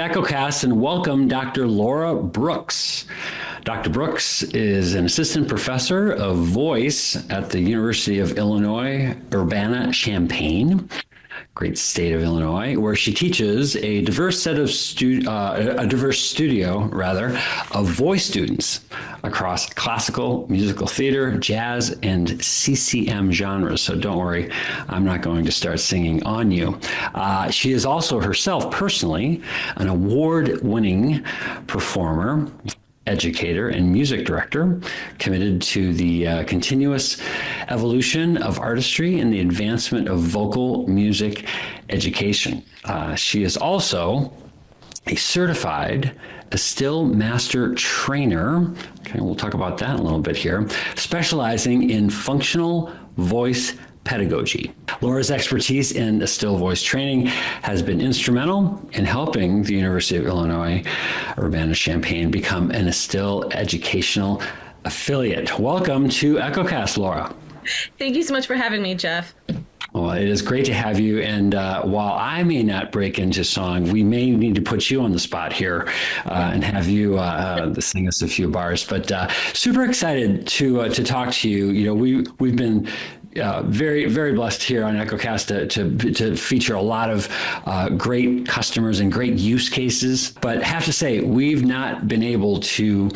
EchoCast and welcome Dr. Laura Brooks. Dr. Brooks is an assistant professor of voice at the University of Illinois, Urbana-Champaign, great state of Illinois, where she teaches a diverse studio of voice students across classical, musical theater, jazz, and CCM genres. So don't worry, I'm not going to start singing on you. She is also herself personally an award-winning performer, educator, and music director committed to the continuous evolution of artistry and the advancement of vocal music education. She is also a certified still master trainer. Okay, we'll talk about that in a little bit here, specializing in functional voice pedagogy. Laura's expertise in still voice training has been instrumental in helping the University of Illinois Urbana-Champaign become an still educational affiliate. Welcome to EchoCast, Laura. Thank you so much for having me, Jeff. Well, it is great to have you. And while I may not break into song, we may need to put you on the spot here and have you sing us a few bars. But super excited to talk to you. You know, we've been very, very blessed here on EchoCast to feature a lot of great customers and great use cases. But have to say, we've not been able to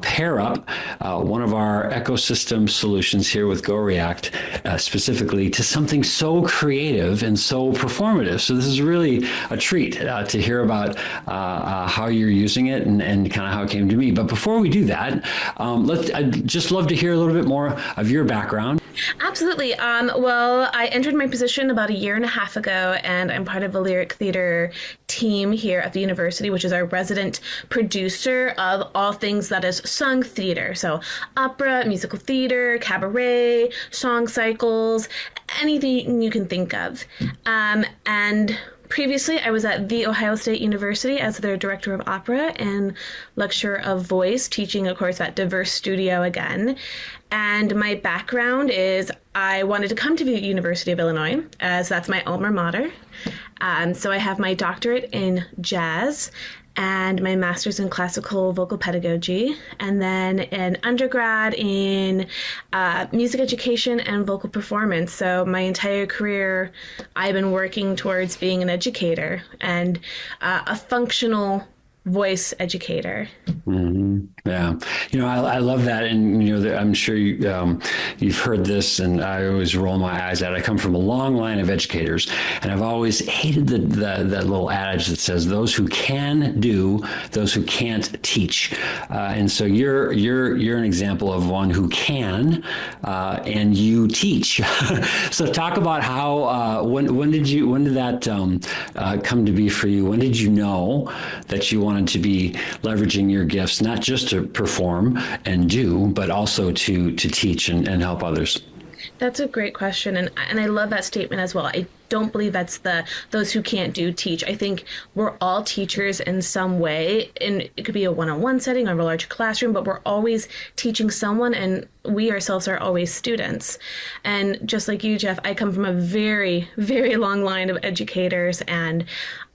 pair up one of our ecosystem solutions here with GoReact specifically to something so creative and so performative. So this is really a treat to hear about how you're using it and kind of how it came to me. But before we do that, I'd just love to hear a little bit more of your background. Absolutely. Well, I entered my position about a year and a half ago, and I'm part of the lyric theater team here at the university, which is our resident producer of all things that is sung theater. So opera, musical theater, cabaret, song cycles, anything you can think of. And previously, I was at The Ohio State University as their director of opera and lecturer of voice, teaching a course at Diverse Studio again. And my background is I wanted to come to the University of Illinois, as that's my alma mater. So I have my doctorate in jazz and my master's in classical vocal pedagogy, and then an undergrad in music education and vocal performance. So my entire career, I've been working towards being an educator and a functional voice educator. Mm-hmm. Yeah, you know, I love that, and you know, I'm sure you've heard this, and I always roll my eyes at it. I come from a long line of educators, and I've always hated that little adage that says those who can do, those who can't teach. And so you're an example of one who can, and you teach. So talk about how when did that come to be for you? When did you know that you wanted to be leveraging your gifts, not just to perform and do, but also to teach and help others? That's a great question, and I love that statement as well. I don't believe that's those who can't do teach. I think we're all teachers in some way, and it could be a one-on-one setting or a large classroom, but we're always teaching someone, and we ourselves are always students. And just like you, Jeff, I come from a very, very long line of educators, and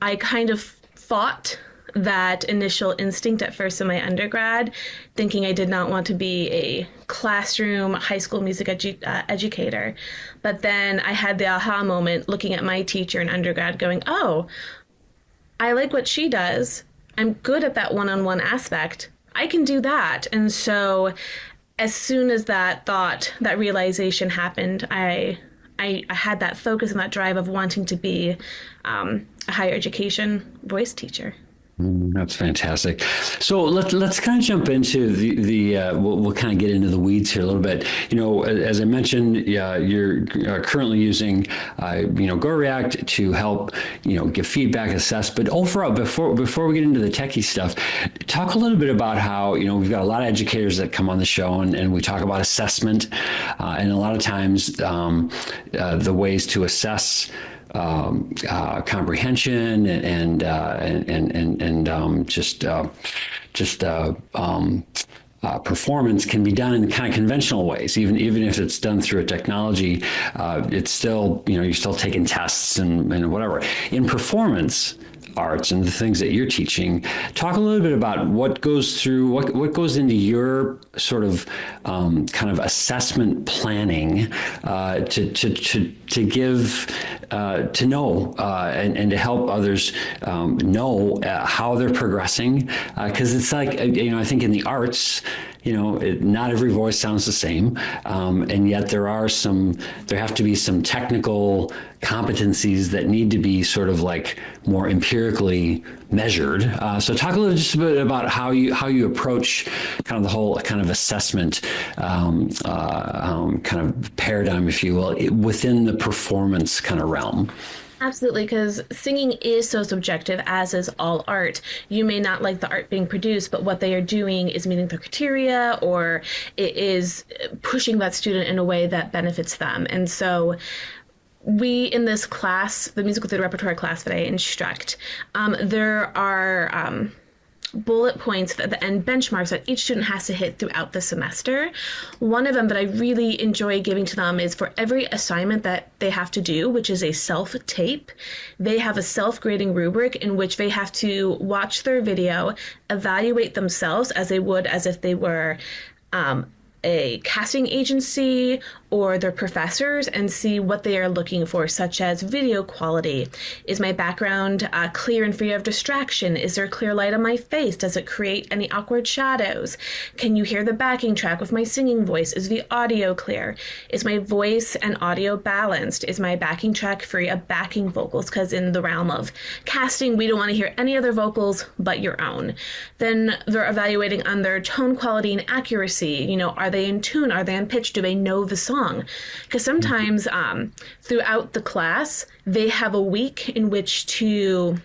I kind of fought that initial instinct at first in my undergrad, thinking I did not want to be a classroom high school music educator. But then I had the aha moment looking at my teacher in undergrad going, oh, I like what she does. I'm good at that one-on-one aspect. I can do that. And so as soon as that realization happened, I had that focus and that drive of wanting to be a higher education voice teacher. That's fantastic. So let's kind of jump into we'll kind of get into the weeds here a little bit. You know, as I mentioned, you're currently using GoReact to help give feedback, assess. But overall, before we get into the techie stuff, talk a little bit about how we've got a lot of educators that come on the show, and we talk about assessment, and a lot of times the ways to assess comprehension and performance can be done in kind of conventional ways. Even if it's done through a technology, it's still you're still taking tests and whatever. In performance, arts and the things that you're teaching, talk a little bit about what goes through, what goes into your sort of kind of assessment planning to give to know and to help others know how they're progressing, because it's like I think in the arts, not every voice sounds the same, and yet there have to be some technical competencies that need to be sort of like more empirically measured. So talk a little just a bit about how you approach kind of the whole kind of assessment kind of paradigm, if you will, within the performance kind of realm. Absolutely, because singing is so subjective, as is all art. You may not like the art being produced, but what they are doing is meeting their criteria, or it is pushing that student in a way that benefits them. And so we, in this class, the musical theater repertoire class that I instruct, there are bullet points and benchmarks that each student has to hit throughout the semester. One of them that I really enjoy giving to them is for every assignment that they have to do, which is a self-tape, they have a self-grading rubric in which they have to watch their video, evaluate themselves as they would as if they were a casting agency or their professors, and see what they are looking for, such as video quality. Is my background clear and free of distraction? Is there clear light on my face? Does it create any awkward shadows? Can you hear the backing track with my singing voice? Is the audio clear? Is my voice and audio balanced? Is my backing track free of backing vocals? Because in the realm of casting, we don't want to hear any other vocals but your own. Then they're evaluating on their tone quality and accuracy. Are they in tune? Are they on pitch? Do they know the song? Because sometimes throughout the class, they have a week in which to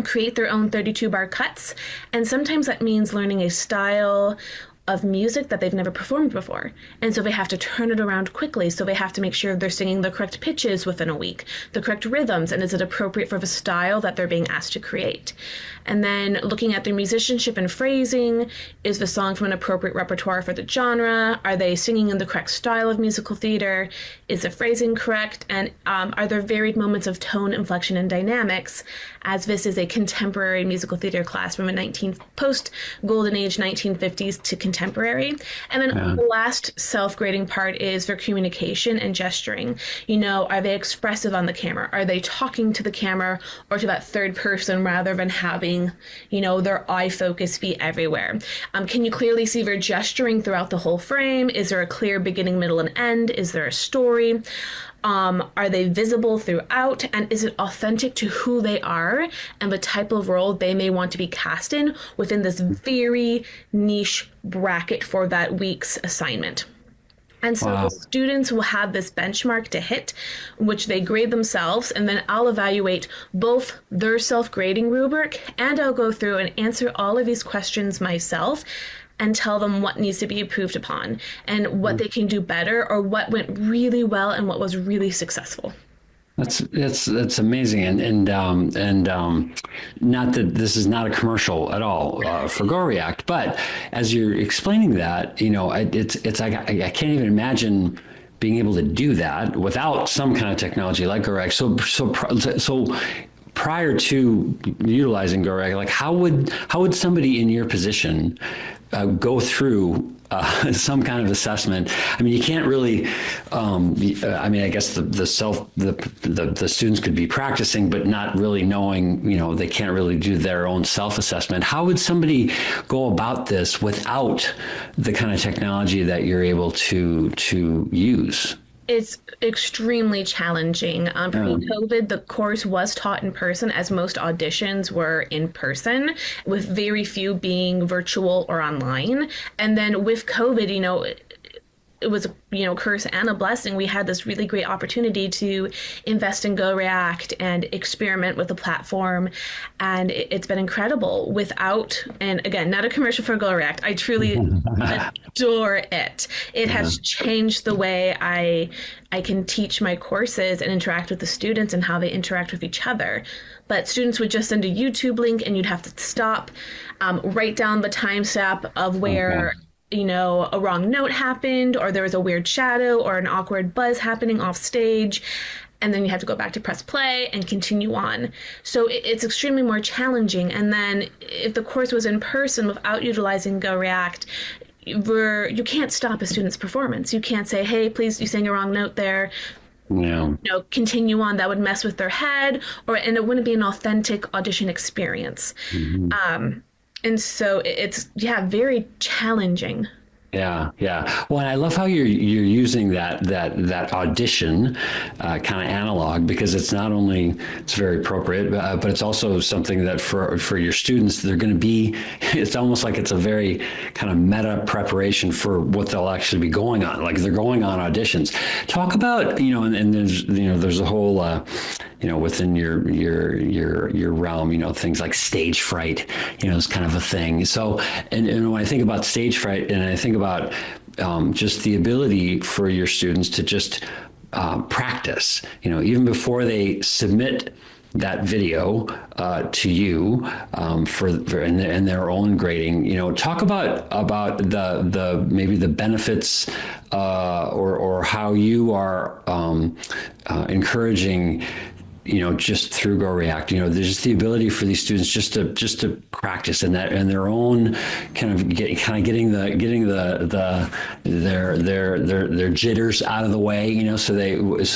create their own 32-bar cuts. And sometimes that means learning a style of music that they've never performed before. And so they have to turn it around quickly. So they have to make sure they're singing the correct pitches within a week, the correct rhythms, and is it appropriate for the style that they're being asked to create? And then looking at their musicianship and phrasing, is the song from an appropriate repertoire for the genre? Are they singing in the correct style of musical theater? Is the phrasing correct? And are there varied moments of tone, inflection, and dynamics, as this is a contemporary musical theater class from a post-Golden Age 1950s to contemporary. And then the last self-grading part is their communication and gesturing. Are they expressive on the camera? Are they talking to the camera or to that third person rather than having, their eye focus be everywhere? Can you clearly see their gesturing throughout the whole frame? Is there a clear beginning, middle, and end? Is there a story? Are they visible throughout? And is it authentic to who they are and the type of role they may want to be cast in within this very niche bracket for that week's assignment? And so the students will have this benchmark to hit, which they grade themselves, and then I'll evaluate both their self-grading rubric, and I'll go through and answer all of these questions myself and tell them what needs to be improved upon and what they can do better, or what went really well and what was really successful. That's amazing, and not that this is not a commercial at all for GoReact, but as you're explaining that, it's like I can't even imagine being able to do that without some kind of technology like GoReact. So prior to utilizing GoReact, like how would somebody in your position go through some kind of assessment? I mean, you can't really. I guess the students could be practicing, but not really knowing. They can't really do their own self-assessment. How would somebody go about this without the kind of technology that you're able to use? It's extremely challenging. Pre-COVID, the course was taught in person, as most auditions were in person, with very few being virtual or online. And then with COVID, it was a curse and a blessing. We had this really great opportunity to invest in GoReact and experiment with the platform, and it's been incredible. And again, not a commercial for GoReact, I truly adore it. It has changed the way I can teach my courses and interact with the students and how they interact with each other. But students would just send a YouTube link, and you'd have to stop, write down the timestamp of where a wrong note happened, or there was a weird shadow or an awkward buzz happening off stage. and then you have to go back to press play and continue on. So it's extremely more challenging. And then if the course was in person without utilizing GoReact, you can't stop a student's performance. You can't say, hey, please, you sang a wrong note there. Yeah. Continue on. That would mess with their head, and it wouldn't be an authentic audition experience. And so it's, very challenging. Yeah, yeah. Well, and I love how you're using that audition kind of analog, because it's not only, it's very appropriate, but it's also something that for your students, they're going to be, it's almost like it's a very kind of meta preparation for what they'll actually be going on. Like they're going on auditions. Talk about, and there's a whole, within your realm, things like stage fright, is kind of a thing. So, and when I think about stage fright, and I think about just the ability for your students to just practice, even before they submit that video to you for in their own grading, talk about the maybe the benefits or how you are encouraging, just through GoReact, there's just the ability for these students just to practice and their own getting their jitters out of the way, so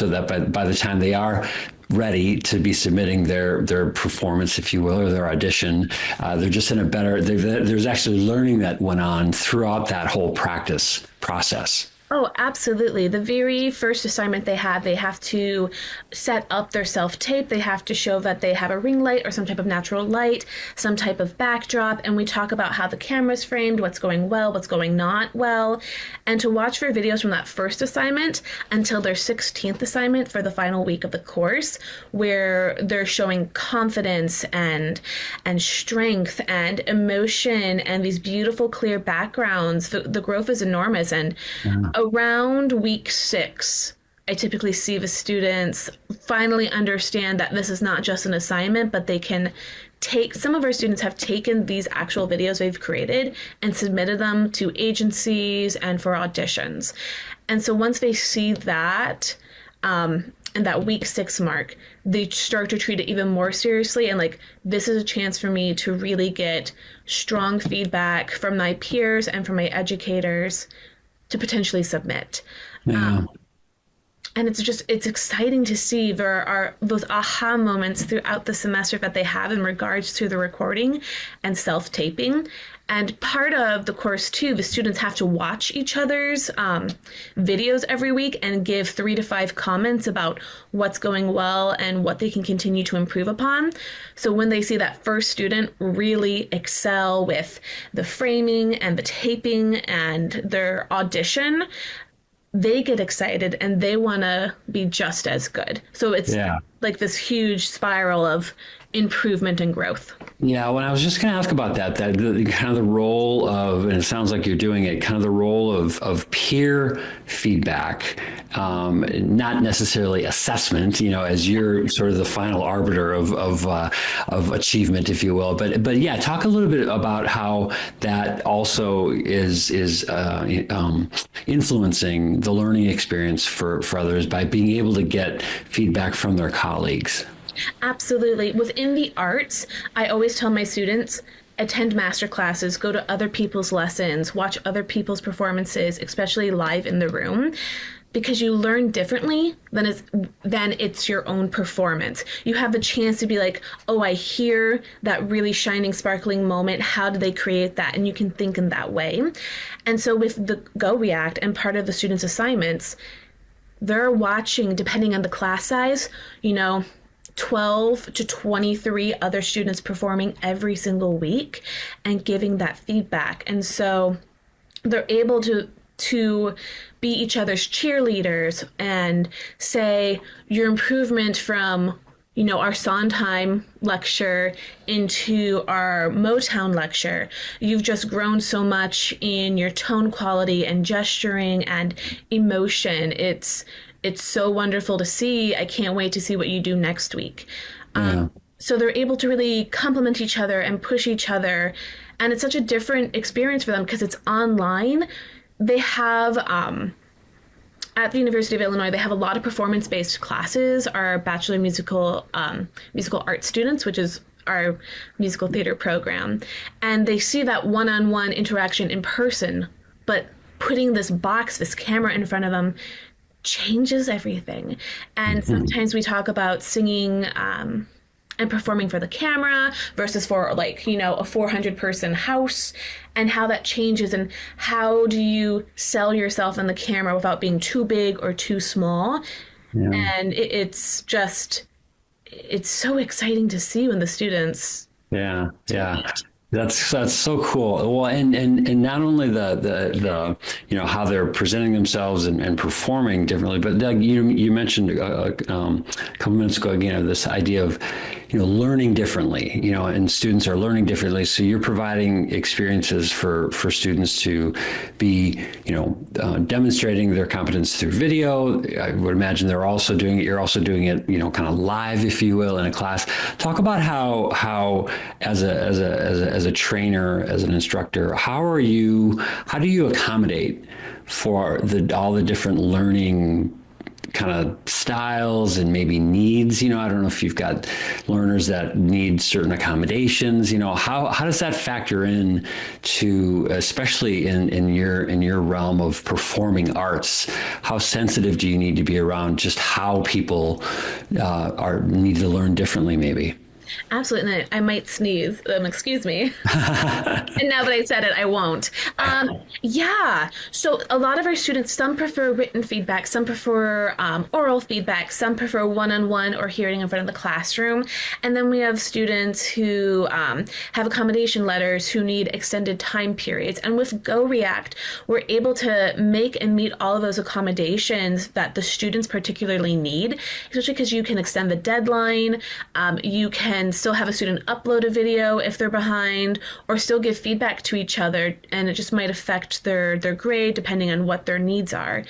that by the time they are ready to be submitting their performance, if you will, or their audition, they're just in a better. There's actually learning that went on throughout that whole practice process. Oh, absolutely. The very first assignment they have to set up their self-tape. They have to show that they have a ring light or some type of natural light, some type of backdrop, and we talk about how the camera's framed, what's going well, what's going not well, and to watch for videos from that first assignment until their 16th assignment for the final week of the course, where they're showing confidence and strength and emotion and these beautiful, clear backgrounds. The growth is enormous, and around week 6, I typically see the students finally understand that this is not just an assignment, but they can some of our students have taken these actual videos they've created and submitted them to agencies and for auditions. And so once they see that, and that week 6 mark, they start to treat it even more seriously. And this is a chance for me to really get strong feedback from my peers and from my educators to potentially submit. Yeah. And it's exciting to see there are those aha moments throughout the semester that they have in regards to the recording and self-taping. And part of the course too, the students have to watch each other's videos every week and give 3 to 5 comments about what's going well and what they can continue to improve upon. So when they see that first student really excel with the framing and the taping and their audition, they get excited and they want to be just as good. So it's like this huge spiral of improvement and growth. Yeah, well, I was just going to ask about that kind of the role of, and it sounds like you're doing it, kind of the role of peer feedback, not necessarily assessment, as you're sort of the final arbiter of achievement, if you will. But yeah, talk a little bit about how that also is influencing the learning experience for others by being able to get feedback from their colleagues. Absolutely. Within the arts, I always tell my students, attend master classes, go to other people's lessons, watch other people's performances, especially live in the room, because you learn differently than it's your own performance. You have the chance to be like, oh, I hear that really shining, sparkling moment. How did they create that? And you can think in that way. And so with the GoReact and part of the students' assignments, they're watching, depending on the class size, 12 to 23 other students performing every single week and giving that feedback. And so they're able to be each other's cheerleaders and say your improvement from, our Sondheim lecture into our Motown lecture. You've just grown so much in your tone quality and gesturing and emotion. It's so wonderful to see. I can't wait to see what you do next week. So they're able to really compliment each other and push each other. And it's such a different experience for them because it's online. They have at the University of Illinois, they have a lot of performance-based classes. Our Bachelor Musical Arts students, which is our musical theater program, and they see that one-on-one interaction in person, but putting this box, this camera in front of them changes everything. And sometimes we talk about singing and performing for the camera versus for like, you know, a 400-person house, and how that changes, and how do you sell yourself in the camera without being too big or too small. Yeah. And it's so exciting to see when the students Yeah, yeah. That's so cool. Well, and not only the you know how they're presenting themselves and performing differently, but Doug, you mentioned a couple minutes ago, you know, this idea of, you know, learning differently, you know, and students are learning differently. So you're providing experiences for students to be, you know, demonstrating their competence through video. I would imagine you're also doing it, you know, kind of live, if you will, in a class. Talk about how as a trainer, as an instructor, how do you accommodate for all the different learning kind of styles and maybe needs? You know, I don't know if you've got learners that need certain accommodations. You know, how does that factor in to, especially in your realm of performing arts? How sensitive do you need to be around just how people need to learn differently, maybe? Absolutely. I might sneeze. Excuse me. And now that I said it, I won't. Yeah. So a lot of our students, some prefer written feedback, some prefer oral feedback, some prefer one-on-one or hearing in front of the classroom. And then we have students who have accommodation letters, who need extended time periods. And with GoReact, we're able to make and meet all of those accommodations that the students particularly need, especially because you can extend the deadline. You can still have a student upload a video if they're behind, or still give feedback to each other, and it just might affect their grade depending on what their needs are.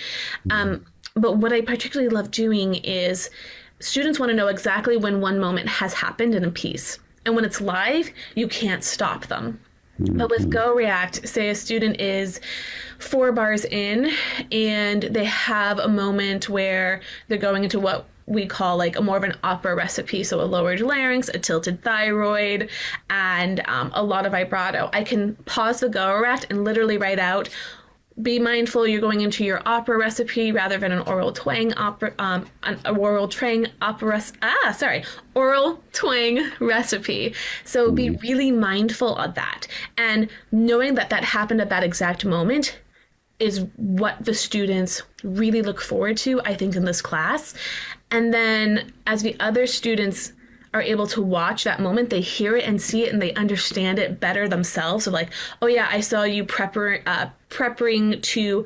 But what I particularly love doing is students want to know exactly when one moment has happened in a piece. And when it's live, you can't stop them. But with GoReact, say a student is 4 bars in and they have a moment where they're going into what we call like a more of an opera recipe. So a lowered larynx, a tilted thyroid, and a lot of vibrato. I can pause the GoReact and literally write out, be mindful you're going into your opera recipe rather than an oral twang oral twang recipe. So be really mindful of that. And knowing that that happened at that exact moment is what the students really look forward to, I think, in this class. And then as the other students are able to watch that moment, they hear it and see it and they understand it better themselves. So like, oh yeah, I saw you prepping to,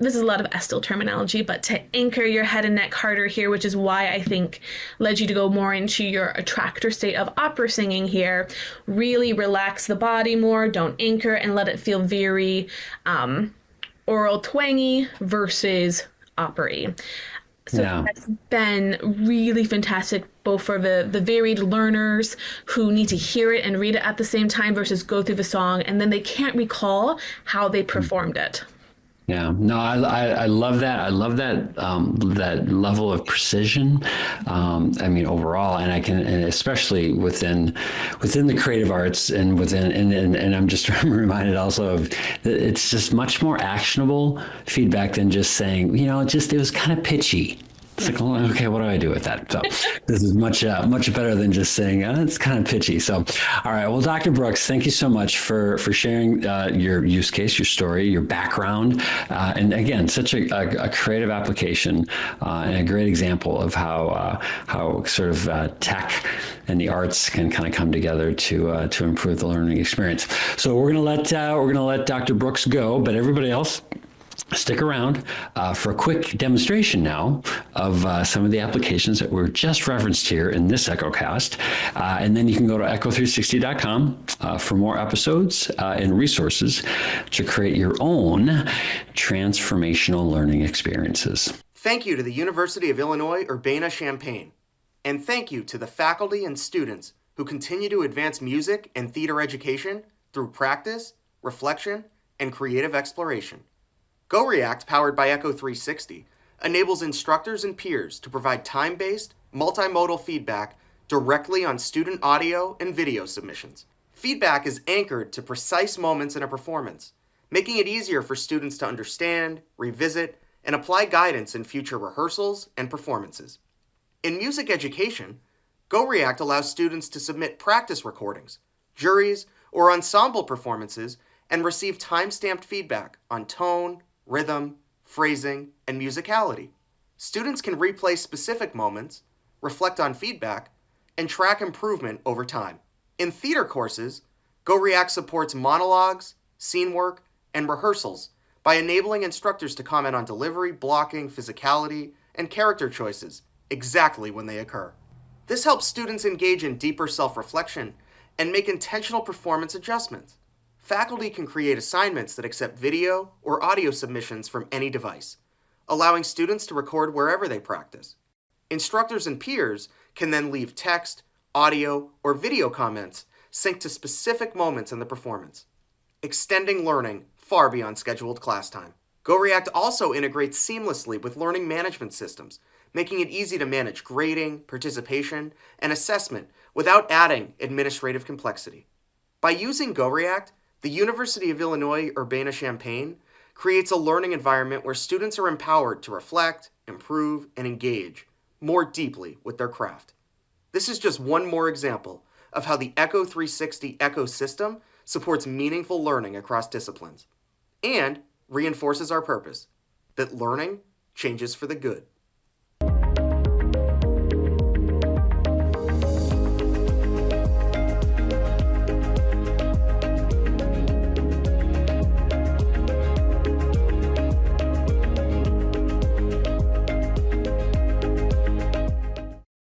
this is a lot of Estill terminology, but to anchor your head and neck harder here, which is why I think led you to go more into your attractor state of opera singing here. Really relax the body more, don't anchor, and let it feel very oral twangy versus opery. So that's been really fantastic, both for the varied learners who need to hear it and read it at the same time versus go through the song and then they can't recall how they performed it. Yeah, no, I love that. I love that that level of precision. I mean, overall, and especially within the creative arts and and I'm just reminded also of that it's just much more actionable feedback than just saying, you know, it was kind of pitchy. It's like, oh, okay, what do I do with that? So this is much better than just saying it's kind of pitchy. So, all right. Well, Dr. Brooks, thank you so much for sharing your use case, your story, your background, and again, such a creative application and a great example of how sort of tech and the arts can kind of come together to improve the learning experience. So we're gonna let Dr. Brooks go, but everybody else, stick around for a quick demonstration now of some of the applications that were just referenced here in this EchoCast. And then you can go to echo360.com for more episodes and resources to create your own transformational learning experiences. Thank you to the University of Illinois Urbana-Champaign. And thank you to the faculty and students who continue to advance music and theater education through practice, reflection, and creative exploration. GoReact, powered by Echo 360, enables instructors and peers to provide time-based, multimodal feedback directly on student audio and video submissions. Feedback is anchored to precise moments in a performance, making it easier for students to understand, revisit, and apply guidance in future rehearsals and performances. In music education, GoReact allows students to submit practice recordings, juries, or ensemble performances and receive time-stamped feedback on tone, rhythm, phrasing, and musicality. Students can replay specific moments, reflect on feedback, and track improvement over time. In theater courses, GoReact supports monologues, scene work, and rehearsals by enabling instructors to comment on delivery, blocking, physicality, and character choices exactly when they occur. This helps students engage in deeper self-reflection and make intentional performance adjustments. Faculty can create assignments that accept video or audio submissions from any device, allowing students to record wherever they practice. Instructors and peers can then leave text, audio, or video comments synced to specific moments in the performance, extending learning far beyond scheduled class time. GoReact also integrates seamlessly with learning management systems, making it easy to manage grading, participation, and assessment without adding administrative complexity. By using GoReact, the University of Illinois Urbana-Champaign creates a learning environment where students are empowered to reflect, improve, and engage more deeply with their craft. This is just one more example of how the Echo 360 ecosystem supports meaningful learning across disciplines and reinforces our purpose that learning changes for the good.